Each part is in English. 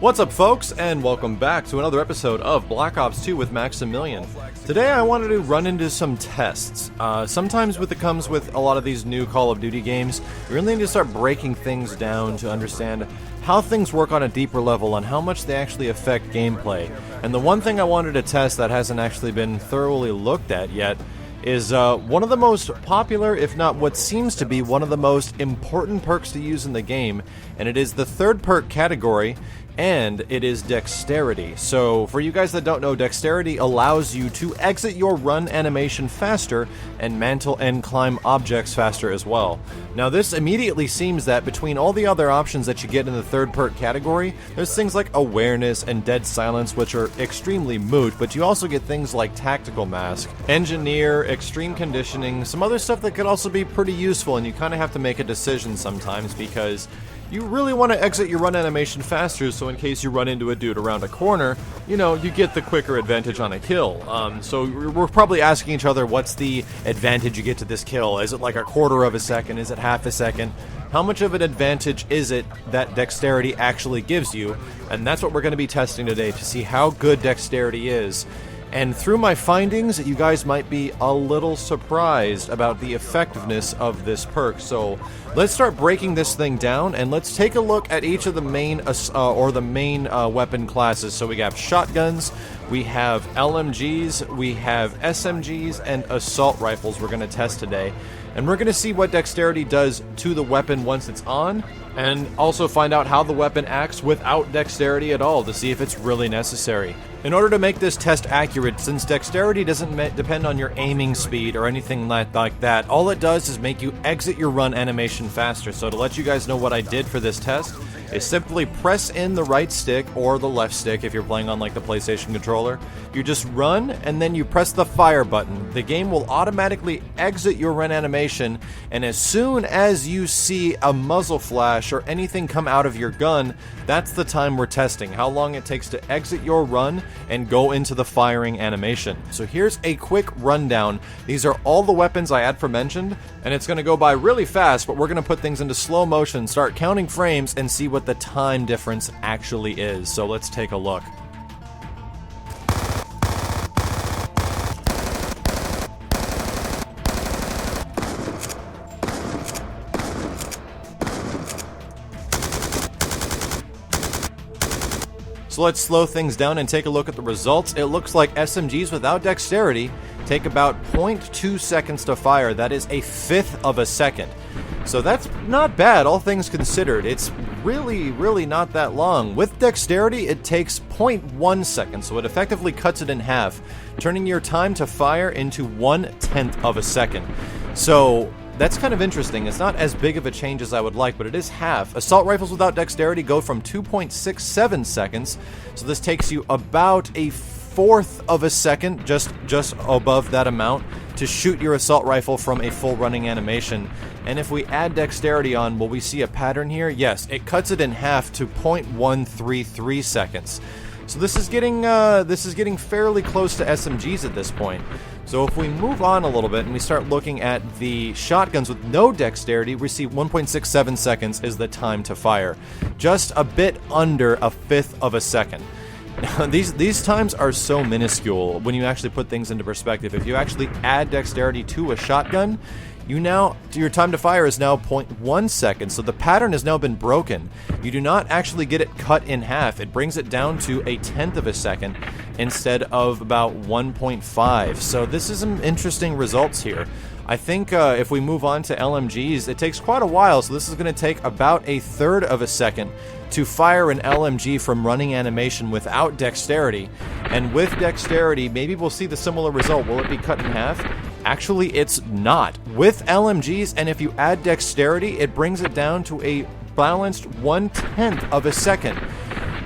What's up, folks, and welcome back to another episode of Black Ops 2 with Maximilian. Today I wanted to run into some tests. Sometimes it comes with a lot of these new Call of Duty games, you really need to start breaking things down to understand how things work on a deeper level and how much they actually affect gameplay. And the one thing I wanted to test that hasn't actually been thoroughly looked at yet is one of the most popular, if not what seems to be one of the most important perks to use in the game, and it is the third perk category, and it is Dexterity. So for you guys that don't know, Dexterity allows you to exit your run animation faster and mantle and climb objects faster as well. Now this immediately seems that between all the other options that you get in the third perk category, there's things like Awareness and Dead Silence, which are extremely moot, but you also get things like Tactical Mask, Engineer, Extreme Conditioning, some other stuff that could also be pretty useful, and you kind of have to make a decision sometimes because you really want to exit your run animation faster, so in case you run into a dude around a corner, you know, you get the quicker advantage on a kill. So we're probably asking each other, what's the advantage you get to this kill? Is it like a quarter of a second? Is it half a second? How much of an advantage is it that Dexterity actually gives you? And that's what we're going to be testing today to see how good Dexterity is. And through my findings, you guys might be a little surprised about the effectiveness of this perk. So let's start breaking this thing down, and let's take a look at each of the main weapon classes. So we have shotguns, we have LMGs, we have SMGs, and assault rifles we're going to test today. And we're going to see what Dexterity does to the weapon once it's on, and also find out how the weapon acts without Dexterity at all to see if it's really necessary. In order to make this test accurate, since Dexterity doesn't depend on your aiming speed or anything like that, all it does is make you exit your run animation faster. So to let you guys know what I did for this test, is simply press in the right stick or the left stick if you're playing on like the PlayStation controller. You just run and then you press the fire button. The game will automatically exit your run animation, and as soon as you see a muzzle flash or anything come out of your gun, that's the time we're testing, how long it takes to exit your run and go into the firing animation. So here's a quick rundown. These are all the weapons I aforementioned, and it's going to go by really fast, but we're going to put things into slow motion, start counting frames, and see what the time difference actually is. So let's take a look. So let's slow things down and take a look at the results. It looks like SMGs without Dexterity take about 0.2 seconds to fire. That is a fifth of a second. So that's not bad, all things considered. It's really not that long. With Dexterity, it takes 0.1 seconds, so it effectively cuts it in half, turning your time to fire into 1/10 of a second. So that's kind of interesting. It's not as big of a change as I would like, but it is half. Assault rifles without Dexterity go from 2.67 seconds, so this takes you about a fourth of a second, just above that amount, to shoot your assault rifle from a full running animation. And if we add Dexterity on, will we see a pattern here? Yes, it cuts it in half to 0.133 seconds. So this is getting fairly close to SMGs at this point. So if we move on a little bit and we start looking at the shotguns with no Dexterity, we see 1.67 seconds is the time to fire. Just a bit under a fifth of a second. Now, these times are so minuscule when you actually put things into perspective. If you actually add Dexterity to a shotgun, your time to fire is now 0.1 seconds, so the pattern has now been broken. You do not actually get it cut in half. It brings it down to a tenth of a second instead of about 1.5. So this is some interesting results here. I think if we move on to LMGs, it takes quite a while, so this is going to take about a third of a second to fire an LMG from running animation without Dexterity. And with Dexterity, maybe we'll see the similar result. Will it be cut in half? Actually, it's not. With LMGs, and if you add Dexterity, it brings it down to a balanced 1/10 of a second.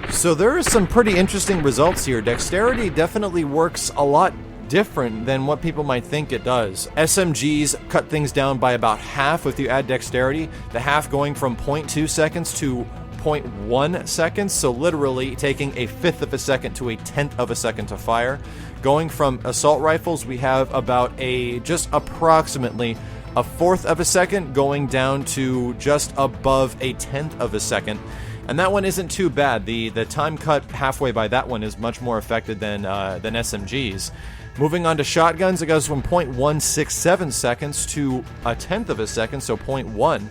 So there are some pretty interesting results here. Dexterity definitely works a lot different than what people might think it does. SMGs cut things down by about half if you add Dexterity, the half going from 0.2 seconds to 0.1 seconds, so literally taking a fifth of a second to a tenth of a second to fire. Going from assault rifles, we have about just approximately a fourth of a second, going down to just above a tenth of a second. and that one isn't too bad. The time cut halfway by that one is much more affected than SMGs. Moving on to shotguns, it goes from 0.167 seconds to a tenth of a second, so 0.1.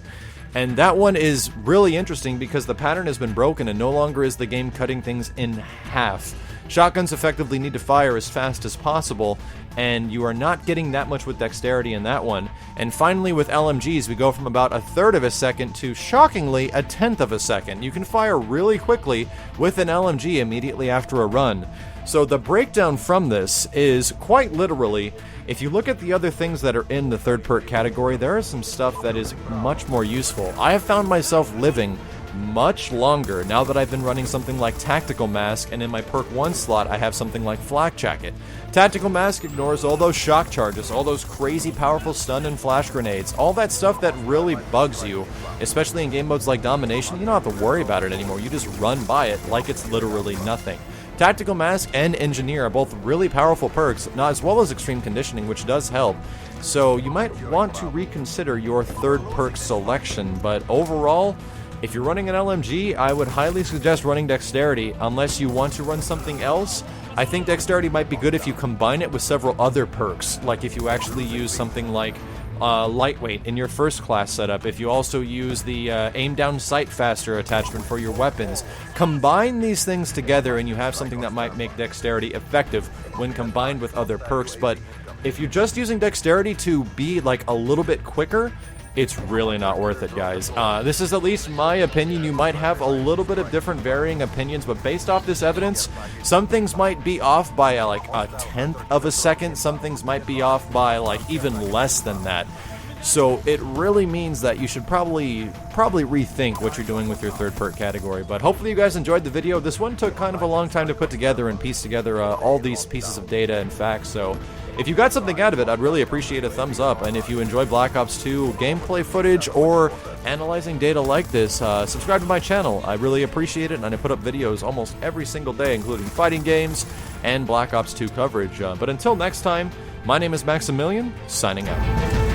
And that one is really interesting because the pattern has been broken and no longer is the game cutting things in half. Shotguns effectively need to fire as fast as possible, and you are not getting that much with dexterity in that one. And finally with LMGs, we go from about a third of a second to, shockingly, a tenth of a second. You can fire really quickly with an LMG immediately after a run. So the breakdown from this is quite literally, if you look at the other things that are in the third perk category, there is some stuff that is much more useful. I have found myself living much longer now that I've been running something like Tactical Mask, and in my perk 1 slot I have something like Flak Jacket. Tactical Mask ignores all those shock charges, all those crazy powerful stun and flash grenades, all that stuff that really bugs you, especially in game modes like Domination. You don't have to worry about it anymore, you just run by it like it's literally nothing. Tactical Mask and Engineer are both really powerful perks, as well as Extreme Conditioning, which does help. So you might want to reconsider your third perk selection, but overall, if you're running an LMG, I would highly suggest running Dexterity, unless you want to run something else. I think Dexterity might be good if you combine it with several other perks, like if you actually use something like Lightweight in your first class setup, if you also use the aim down sight faster attachment for your weapons. Combine these things together and you have something that might make Dexterity effective when combined with other perks, but if you're just using Dexterity to be like a little bit quicker, it's really not worth it, guys. This is at least my opinion. You might have a little bit of different varying opinions, but based off this evidence, some things might be off by like a tenth of a second, some things might be off by like even less than that. So it really means that you should probably rethink what you're doing with your third perk category. But hopefully you guys enjoyed the video. This one took kind of a long time to put together and piece together all these pieces of data and facts, so if you got something out of it, I'd really appreciate a thumbs up, and if you enjoy Black Ops 2 gameplay footage or analyzing data like this, subscribe to my channel. I really appreciate it, and I put up videos almost every single day, including fighting games and Black Ops 2 coverage. But until next time, my name is Maximilian, signing out.